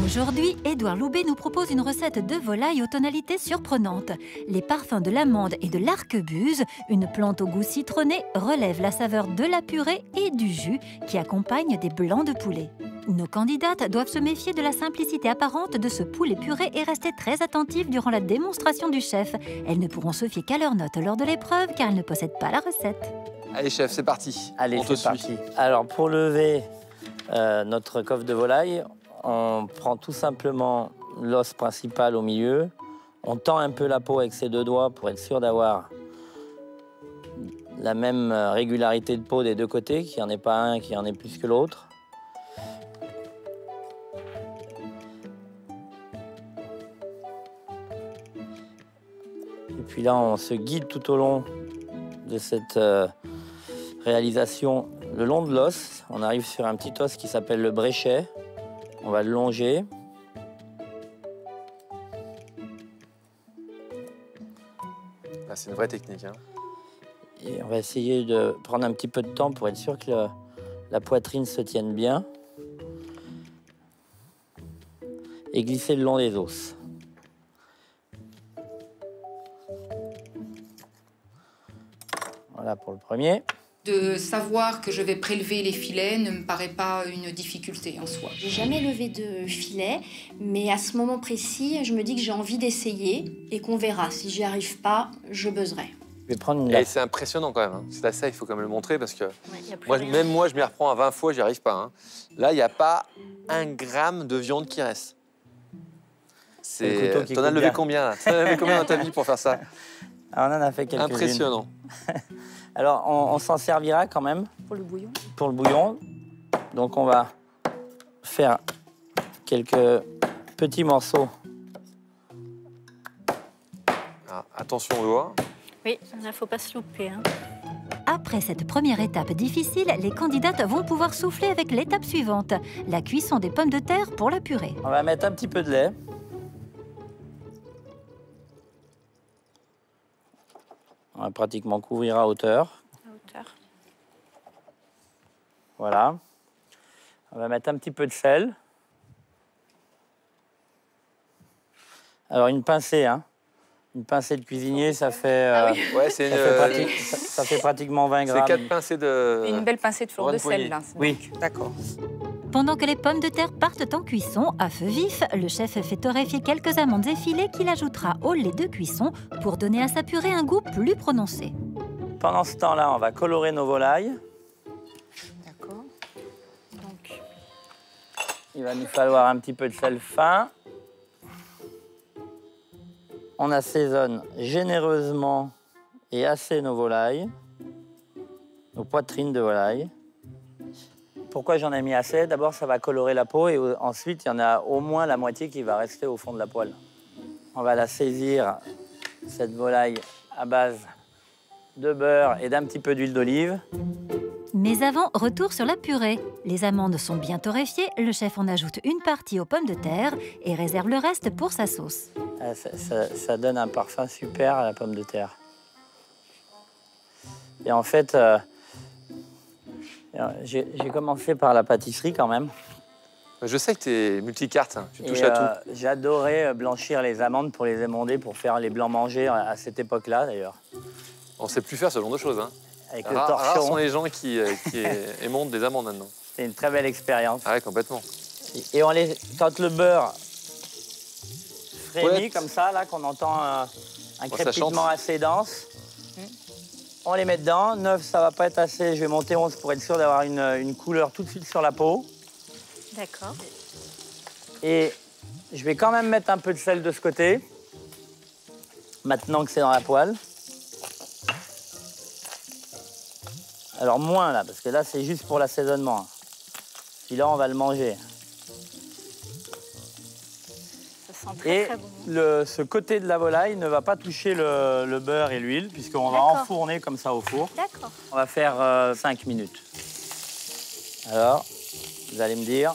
Aujourd'hui, Édouard Loubet nous propose une recette de volaille aux tonalités surprenantes. Les parfums de l'amande et de l'arquebuse, une plante au goût citronné, relèvent la saveur de la purée et du jus qui accompagne des blancs de poulet. Nos candidates doivent se méfier de la simplicité apparente de ce poulet puré et rester très attentives durant la démonstration du chef. Elles ne pourront se fier qu'à leurs notes lors de l'épreuve car elles ne possèdent pas la recette. Allez chef, c'est parti. Allez, on te c'est suit. parti. Alors, pour lever notre coffre de volaille, on prend tout simplement l'os principal au milieu. On tend un peu la peau avec ses deux doigts pour être sûr d'avoir la même régularité de peau des deux côtés, qu'il n'y en ait pas un qui en ait plus que l'autre. Et puis là, on se guide tout au long de cette réalisation le long de l'os. On arrive sur un petit os qui s'appelle le bréchet. On va le longer. Ah, c'est une vraie technique. Hein. Et on va essayer de prendre un petit peu de temps pour être sûr que la poitrine se tienne bien. Et glisser le long des os. Voilà pour le premier. De savoir que je vais prélever les filets ne me paraît pas une difficulté en soi. J'ai jamais levé de filet, mais à ce moment précis, je me dis que j'ai envie d'essayer et qu'on verra. Si j'y arrive pas, je buzzerai. Je vais prendre une Et c'est impressionnant quand même. Hein. C'est ça, il faut quand même le montrer parce que même moi, je m'y reprends à 20 fois, j'y arrive pas. Hein. Là, il n'y a pas 1 gramme de viande qui reste. T'en as levé combien là? T'en as levé combien dans ta vie pour faire ça? Alors, on en a fait quelques-unes. Impressionnant. Alors, on s'en servira quand même. Pour le bouillon. Pour le bouillon. Donc, on va faire quelques petits morceaux. Ah, attention aux doigts. Oui, il ne faut pas se louper. Hein. Après cette première étape difficile, les candidates vont pouvoir souffler avec l'étape suivante, la cuisson des pommes de terre pour la purée. On va mettre un petit peu de lait. On va pratiquement couvrir à hauteur. À hauteur. Voilà. On va mettre un petit peu de sel. Alors une pincée, hein. Une pincée de cuisinier, ça fait, ouais, c'est ça fait pratiquement 20 grammes. C'est 4 pincées de... Une belle pincée de fleur de sel, là. Oui. D'accord. Pendant que les pommes de terre partent en cuisson, à feu vif, le chef fait torréfier quelques amandes effilées qu'il ajoutera au lait de cuisson pour donner à sa purée un goût plus prononcé. Pendant ce temps-là, on va colorer nos volailles. D'accord. Donc, Il va nous falloir un petit peu de sel fin. On assaisonne généreusement et assez nos volailles, nos poitrines de volaille. Pourquoi j'en ai mis assez? D'abord, ça va colorer la peau et ensuite, il y en a au moins la moitié qui va rester au fond de la poêle. On va la saisir, cette volaille, à base de beurre et d'un petit peu d'huile d'olive. Mais avant, retour sur la purée. Les amandes sont bien torréfiées, le chef en ajoute une partie aux pommes de terre et réserve le reste pour sa sauce. Ça donne un parfum super à la pomme de terre. Et en fait, j'ai commencé par la pâtisserie quand même. Je sais que tu es multicarte, hein. Tu touches à tout. J'adorais blanchir les amandes pour les émonder, pour faire les blancs manger à cette époque-là d'ailleurs. On ne sait plus faire ce genre de choses. Hein. Avec le Rares torchon. sont les gens qui émontent des amandes maintenant. C'est une très belle expérience. Ah ouais, complètement. Et quand le beurre frémit comme ça, là, qu'on entend un crépitement assez dense, on les met dedans. 9, ça va pas être assez. Je vais monter 11 pour être sûr d'avoir une couleur tout de suite sur la peau. D'accord. Et je vais quand même mettre un peu de sel de ce côté, maintenant que c'est dans la poêle. Alors moins là, parce que là c'est juste pour l'assaisonnement. Puis là on va le manger. Ça sent très, très bon. Ce côté de la volaille ne va pas toucher le beurre et l'huile, puisqu'on va enfourner comme ça au four. D'accord. On va faire 5 minutes. Alors, vous allez me dire...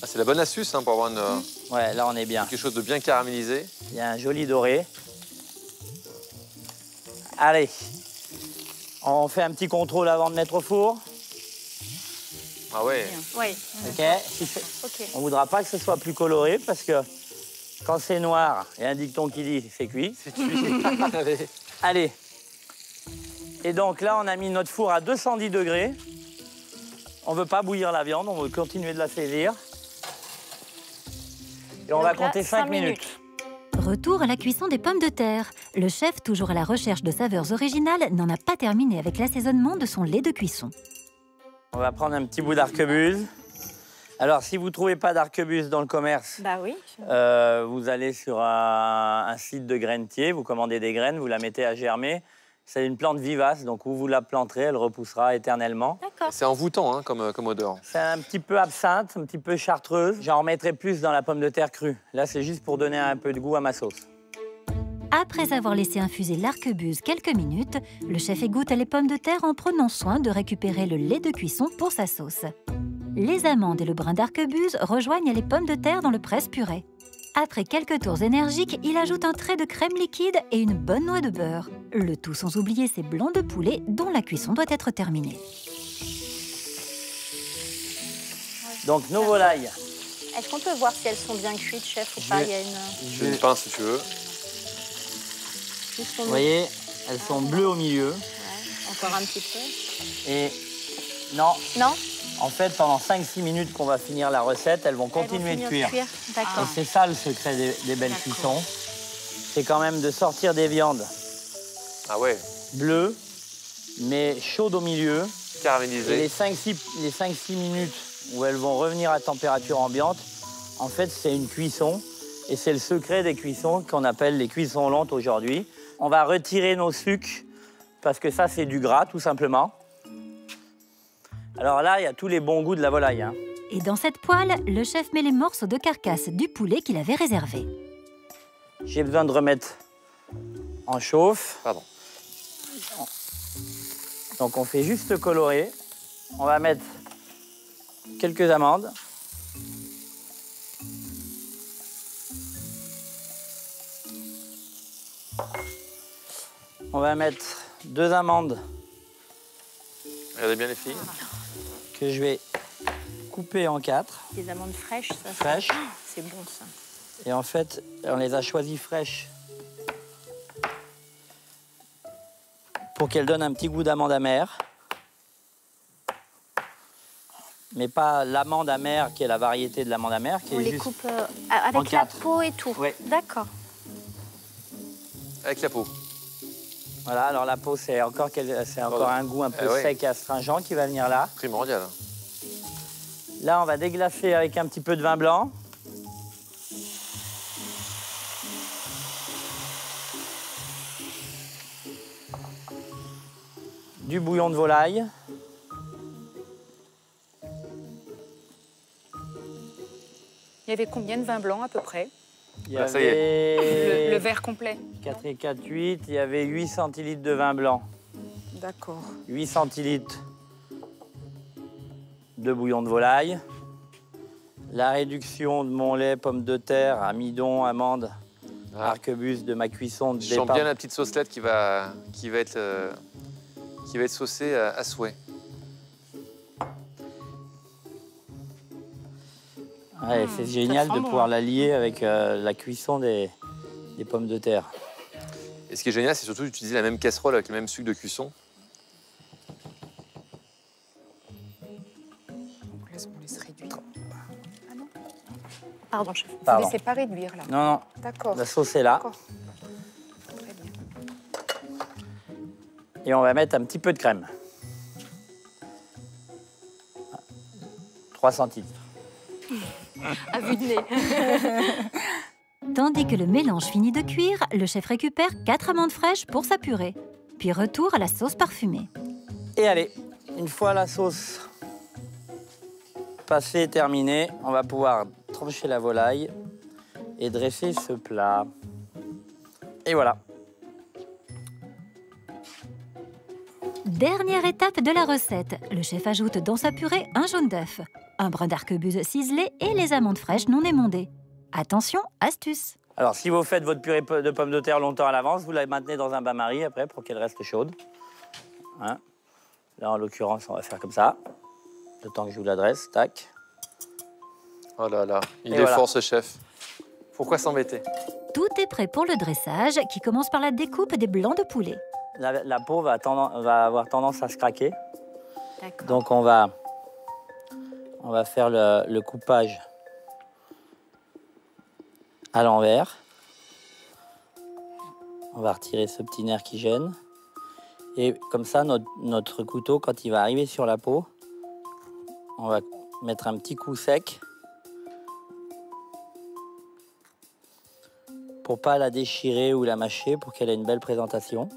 Ah, c'est la bonne astuce hein, pour avoir Ouais, là on est bien. quelque chose de bien caramélisé. Il y a un joli doré. Allez, on fait un petit contrôle avant de mettre au four. Ah ouais. Oui. Ok, Ok. on ne voudra pas que ce soit plus coloré parce que quand c'est noir, il y a un dicton qui dit c'est cuit. C'est cuit. Allez. Allez. Et donc là, on a mis notre four à 210 degrés. On ne veut pas bouillir la viande, on veut continuer de la saisir. Et on va compter 5 minutes. Retour à la cuisson des pommes de terre. Le chef, toujours à la recherche de saveurs originales, n'en a pas terminé avec l'assaisonnement de son lait de cuisson. On va prendre un petit bout d'arquebuse. Alors, si vous ne trouvez pas d'arquebuse dans le commerce, Bah oui. vous allez sur un site de grainetier, vous commandez des graines, vous la mettez à germer. C'est une plante vivace, donc où vous la planterez, elle repoussera éternellement. D'accord. C'est envoûtant hein, comme odeur. C'est un petit peu absinthe, un petit peu chartreuse. J'en remettrai plus dans la pomme de terre crue. Là, c'est juste pour donner un peu de goût à ma sauce. Après avoir laissé infuser l'arquebuse quelques minutes, le chef égoutte les pommes de terre en prenant soin de récupérer le lait de cuisson pour sa sauce. Les amandes et le brin d'arquebuse rejoignent les pommes de terre dans le presse-purée. Après quelques tours énergiques, il ajoute un trait de crème liquide et une bonne noix de beurre. Le tout sans oublier ses blancs de poulet dont la cuisson doit être terminée. Donc, nos volailles. Est-ce qu'on peut voir si elles sont bien cuites, chef, ou pas? Il y a une... J'ai une pince si tu veux. Vous voyez, elles sont bleues au milieu. Ouais, encore un petit peu. Et non, Non? en fait, pendant 5-6 minutes qu'on va finir la recette, elles vont continuer de cuire. Et D'accord. c'est ça le secret des belles cuissons. C'est quand même de sortir des viandes Ah ouais. bleues, mais chaudes au milieu. Et Caramélisé. les 5-6 minutes où elles vont revenir à température ambiante, en fait, c'est une cuisson. Et c'est le secret des cuissons qu'on appelle les cuissons lentes aujourd'hui. On va retirer nos sucs parce que ça, c'est du gras, tout simplement. Alors là, il y a tous les bons goûts de la volaille. Hein. Et dans cette poêle, le chef met les morceaux de carcasse du poulet qu'il avait réservé. J'ai besoin de remettre en chauffe. Pardon. Donc on fait juste colorer. On va mettre quelques amandes. On va mettre 2 amandes Regardez bien les filles. que je vais couper en 4. Des amandes fraîches, ça. Fraîches. C'est bon, ça. Et en fait, on les a choisies fraîches pour qu'elles donnent un petit goût d'amande amère. Mais pas l'amande amère qui est la variété de l'amande amère. Qui On est les juste coupe en avec la 4. peau et tout. Oui. D'accord. Avec la peau. Voilà, alors la peau, c'est encore un goût un peu ouais. sec et astringent qui va venir là. Primordial. Là, on va déglacer avec un petit peu de vin blanc. Du bouillon de volaille. Il y avait combien de vin blanc à peu près? Il y Là, ça y est. avait Le verre complet. 4 et 4, 8. Il y avait 8 centilitres de vin blanc. D'accord. 8 centilitres de bouillon de volaille. La réduction de mon lait, pommes de terre, amidon, amande, arquebuse de ma cuisson de Je sens départ. bien la petite saucelette qui va être saucée à souhait. Ouais, c'est génial sent de bon, pouvoir hein. la lier avec la cuisson des pommes de terre. Et ce qui est génial, c'est surtout d'utiliser la même casserole avec le même sucre de cuisson. On laisse réduire. Ah non, Pardon, chef. vous Pardon. laissez pas réduire là. Non, non, D'accord. la sauce est là. D'accord. Très bien. Et on va mettre un petit peu de crème. 3 centilitres. À vue de nez. Tandis que le mélange finit de cuire, le chef récupère 4 amandes fraîches pour sa purée. Puis retour à la sauce parfumée. Et allez, une fois la sauce passée et terminée, on va pouvoir trancher la volaille et dresser ce plat. Et voilà. Dernière étape de la recette, le chef ajoute dans sa purée un jaune d'œuf, un brin d'arquebuse ciselé et les amandes fraîches non émondées. Attention, astuce. Alors, si vous faites votre purée de pommes de terre longtemps à l'avance, vous la maintenez dans un bain-marie après pour qu'elle reste chaude. Hein? Là, en l'occurrence, on va faire comme ça. le temps que je vous l'adresse, tac. Oh là là, il Et est voilà. fort ce chef. Pourquoi s'embêter? Tout est prêt pour le dressage qui commence par la découpe des blancs de poulet. La peau va avoir tendance à se craquer. D'accord. Donc on va faire le coupage à l'envers. On va retirer ce petit nerf qui gêne. Et comme ça, notre couteau, quand il va arriver sur la peau, on va mettre un petit coup sec pour pas la déchirer ou la mâcher, pour qu'elle ait une belle présentation.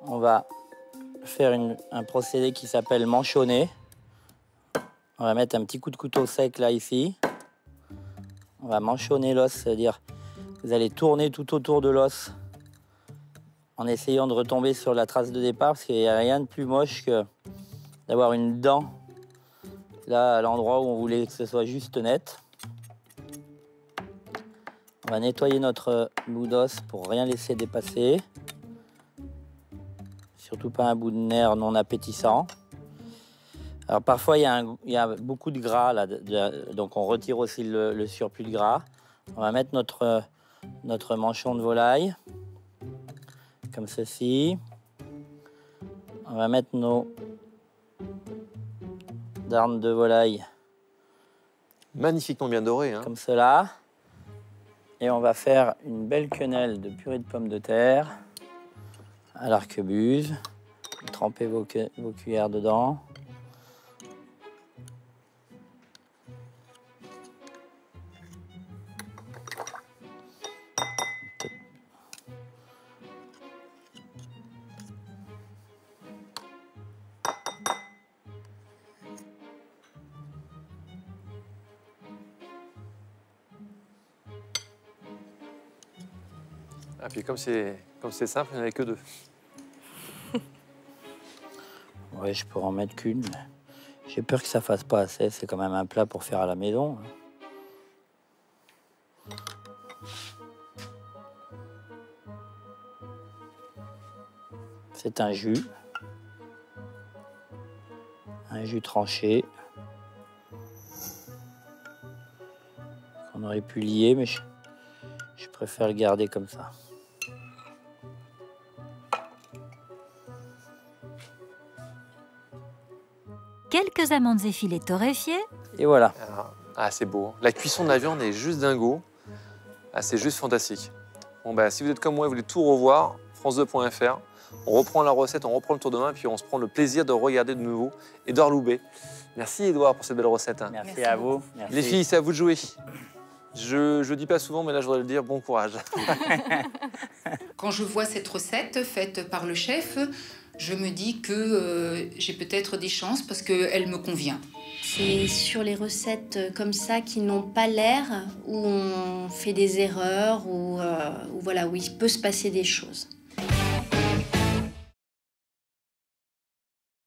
On va faire un procédé qui s'appelle manchonner. On va mettre un petit coup de couteau sec là, ici. On va manchonner l'os, c'est-à-dire vous allez tourner tout autour de l'os en essayant de retomber sur la trace de départ, parce qu'il n'y a rien de plus moche que d'avoir une dent là à l'endroit où on voulait que ce soit juste net. On va nettoyer notre bout d'os pour rien laisser dépasser. Surtout pas un bout de nerf non appétissant. Alors parfois il y a beaucoup de gras là, donc on retire aussi le surplus de gras. On va mettre notre manchon de volaille, comme ceci. On va mettre nos darnes de volaille Magnifiquement bien doré. Hein. comme cela. Et on va faire une belle quenelle de purée de pommes de terre à l'arquebuse. Trempez vos cuillères dedans. Ah, puis comme c'est simple, il n'y en avait que 2. Ouais, je pourrais en mettre qu'une, mais j'ai peur que ça fasse pas assez. C'est quand même un plat pour faire à la maison. C'est un jus tranché qu'on aurait pu lier, mais je préfère le garder comme ça. Quelques amandes effilées torréfiées. Et voilà. Ah, c'est beau. La cuisson de la viande est juste dingo. Ah, c'est juste fantastique. Bon, bah, si vous êtes comme moi et vous voulez tout revoir, france2.fr. On reprend la recette, on reprend le tour de main, puis on se prend le plaisir de regarder de nouveau Édouard Loubet. Merci Édouard pour cette belle recette. Hein. Merci à vous. Merci. Les filles, c'est à vous de jouer. Je dis pas souvent, mais là je voudrais le dire, bon courage. Quand je vois cette recette faite par le chef, je me dis que j'ai peut-être des chances parce qu'elle me convient. C'est sur les recettes comme ça qui n'ont pas l'air, où on fait des erreurs, où il peut se passer des choses.